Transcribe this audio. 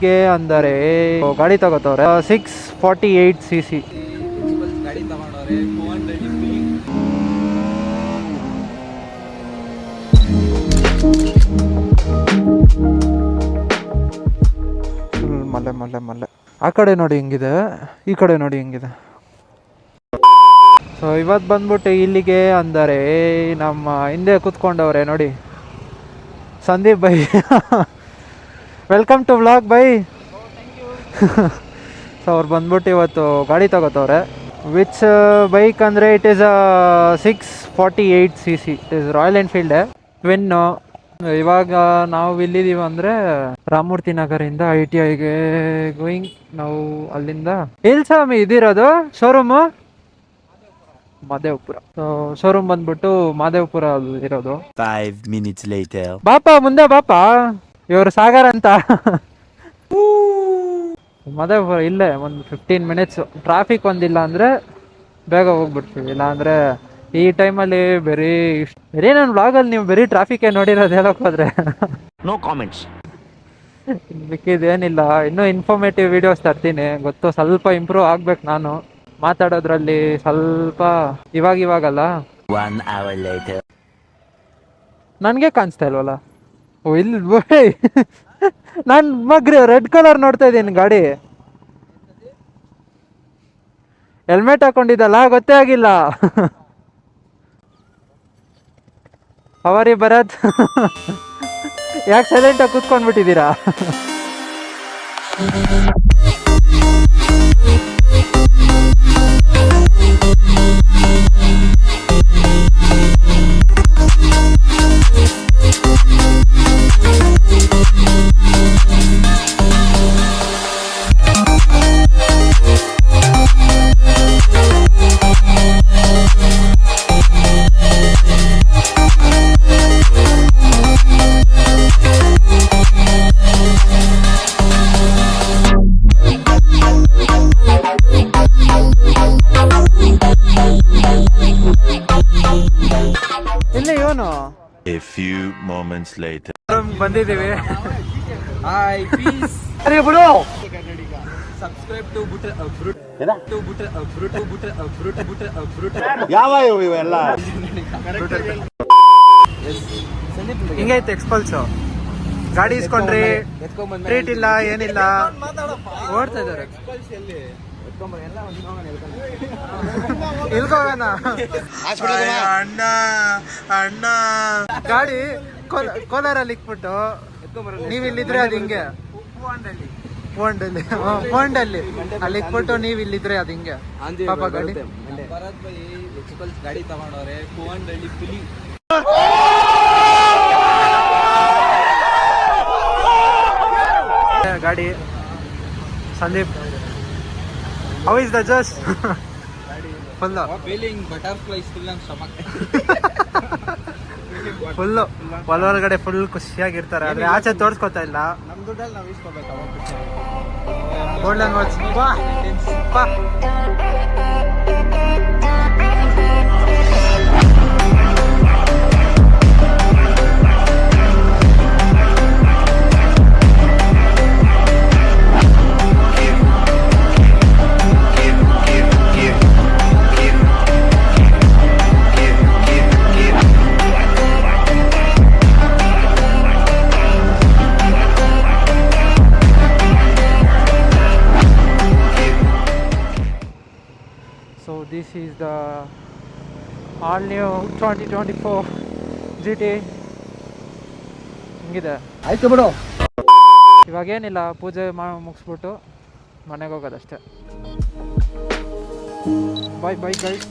ಗೆ ಅಂದರೆ ಗಾಡಿ ತಗೋತವ್ರೆ 648cc ಗಾಡಿ ತಗೊಂಡವ್ರೆ 400 ಮಲ್ಲೆ ಮಲ್ಲೆ ಮಲ್ಲೆ. ಆ ಕಡೆ ನೋಡಿ ಹೆಂಗಿದೆ, ಈ ಕಡೆ ನೋಡಿ ಹೆಂಗಿದೆ. ಸೊ ಇವತ್ತು ಬಂದ್ಬಿಟ್ಟು ಇಲ್ಲಿಗೆ ಅಂದರೆ ನಮ್ಮ ಹಿಂದೆ ಕೂತ್ಕೊಂಡವ್ರೆ ನೋಡಿ ಸಂದೀಪ್ ಬೈ. ವೆಲ್ಕಮ್ ಟು ವ್ಲಾಗ್ ಬೈ. ಸೊ ಅವ್ರು ಬಂದ್ಬಿಟ್ಟು ಇವತ್ತು ಗಾಡಿ ತಗೋತವ್ರೆ. ವಿಚ್ ಬೈಕ್ ಅಂದರೆ it is 648cc. It is Royal Enfield twin. ಇವಾಗ ನಾವು ಇಲ್ಲಿದ್ದೀವಿ ಅಂದರೆ ರಾಮಮೂರ್ತಿ ನಗರಿಂದ ITIಗೆ ಗೋಯಿಂಗ್. ನಾವು ಅಲ್ಲಿಂದ ಎಲ್ಲಿ ಸ್ವಾಮಿ ಇದಿರೋದು ಶೋರೂಮು? ಮಾದೇವಪುರ. ಶೋರೂಮ್ ಬಂದ್ಬಿಟ್ಟು ಮಾದೇವಪುರ ಇರೋದು. 5 minutes later. ಬಾಪ ಮುಂದೆ ಬಾಪ, ಇವರು ಸಾಗರ್ ಅಂತ. ಮಾದೇವಪುರ ಇಲ್ಲೇ ಒಂದು 15 ಮಿನಿಟ್ಸು. ಟ್ರಾಫಿಕ್ ಒಂದಿಲ್ಲ ಅಂದರೆ ಬೇಗ ಹೋಗ್ಬಿಡ್ತೀವಿ, ಇಲ್ಲ ಅಂದರೆ ಈ ಟೈಮಲ್ಲಿ ಬರೀ ನನ್ನ ವ್ಲಾಗಲ್ಲಿ ನೀವು ಬರೀ ಟ್ರಾಫಿಕೇ ನೋಡಿರೋದು ಹೇಳೋಕೆ ಹೋದ್ರೆ. No comments. ಮಿಕ್ಕಿದೇನಿಲ್ಲ, ಇನ್ನೂ ಇನ್ಫಾರ್ಮೇಟಿವ್ ವಿಡಿಯೋಸ್ ತರ್ತೀನಿ. ಗೊತ್ತು, ಸ್ವಲ್ಪ ಇಂಪ್ರೂವ್ ಆಗ್ಬೇಕು ನಾನು ಮಾತಾಡೋದ್ರಲ್ಲಿ ಸ್ವಲ್ಪ. ಇವಾಗಲ್ಲ 1 hour later. ನನಗೆ ಕಾಣಿಸ್ತಾ ಇಲ್ವಲ್ಲ? ಓ ಇಲ್ಲಿ ನಾನು ರೆಡ್ ಕಲರ್ ನೋಡ್ತಾ ಇದ್ದೀನಿ ಗಾಡಿ. ಹೆಲ್ಮೆಟ್ ಹಾಕೊಂಡಿದ್ದಲ್ಲ, ಗೊತ್ತೇ ಆಗಿಲ್ಲ. ಅವರಿ ಭರತ್, ಯಾಕೆ ಸೈಲೆಂಟಾಗಿ ಕೂತ್ಕೊಂಡ್ಬಿಟ್ಟಿದ್ದೀರಾ? ಇಲ್ಲಿ ಇವನು. A few moments later. ಬಂದಿದ್ದೀವಿ. Hi peace. ಅರೆ ಬಿಡು. ಸಬ್ಸ್ಕ್ರೈಬ್ ಟು ಬುಟ ಯಾವ ಇವೆಲ್ಲ ಹಿಂಗೈತೆ ಎಕ್ಸ್ಪಲ್ಸ್. ಗಾಡಿ ಇಸ್ಕೊಂಡ್ರಿ, ಟ್ರೀಟ್ ಇಲ್ಲ ಏನಿಲ್ಲ, ಓಡ್ತಾ ಇದಾರೆ. ಇಲ್ಕೋಗೋಣ ಅಣ್ಣ ಅಣ್ಣ. ಗಾಡಿ ಕೋಲಾರಲ್ಲಿ ಇಕ್ಬಿಟ್ಟು ನೀವ್ ಇಲ್ಲಿದ್ರೆ ಅದು ಹಿಂಗೆ ಫೋಂಡಲ್ಲಿ ಅಲ್ಲಿ ಇಕ್ಬಿಟ್ಟು ನೀವ್ ಇಲ್ಲಿದ್ರೆ ಅದು ಹಿಂಗೆ ಪಾಪ ಗಾಡಿ. ಭರತ್ ಬೈ ಎಕ್ಸ್ಪಲ್ಸ್ ಗಾಡಿ ತಗೊಂಡವ್ರೆ 400 ಫುಲಿ. ಗಾಡಿ Sandeep, how is the just? Full feeling butterflies full ನಮ್ಮ ಸ್ಟಮಕ್. ಫುಲ್ಲು ಒಳಗಡೆ ಫುಲ್ ಖುಷಿಯಾಗಿರ್ತಾರೆ, ಆದ್ರೆ ಆಚೆ ತೋರ್ಸ್ಕೊತಾ ಇಲ್ಲ. ನಮ್ ದುಡ್ಡಲ್ಲಿ ನಾವು ಇಸ್ಕೋಬೇಕು. ಗೋಲ್ಡನ್ ವಾಚ್ ಬಾ ಬಾ. So this is the all new 2024 GT. ಹಿಂಗಿದೆ. ಆಯ್ತು ಬಿಡು. ಇವಾಗೇನಿಲ್ಲ, ಪೂಜೆ ಮುಗಿಸ್ಬಿಟ್ಟು ಮನೆಗೆ ಹೋಗೋದಷ್ಟೇ. ಬಾಯ್ ಬಾಯ್ ಗೈಸ್.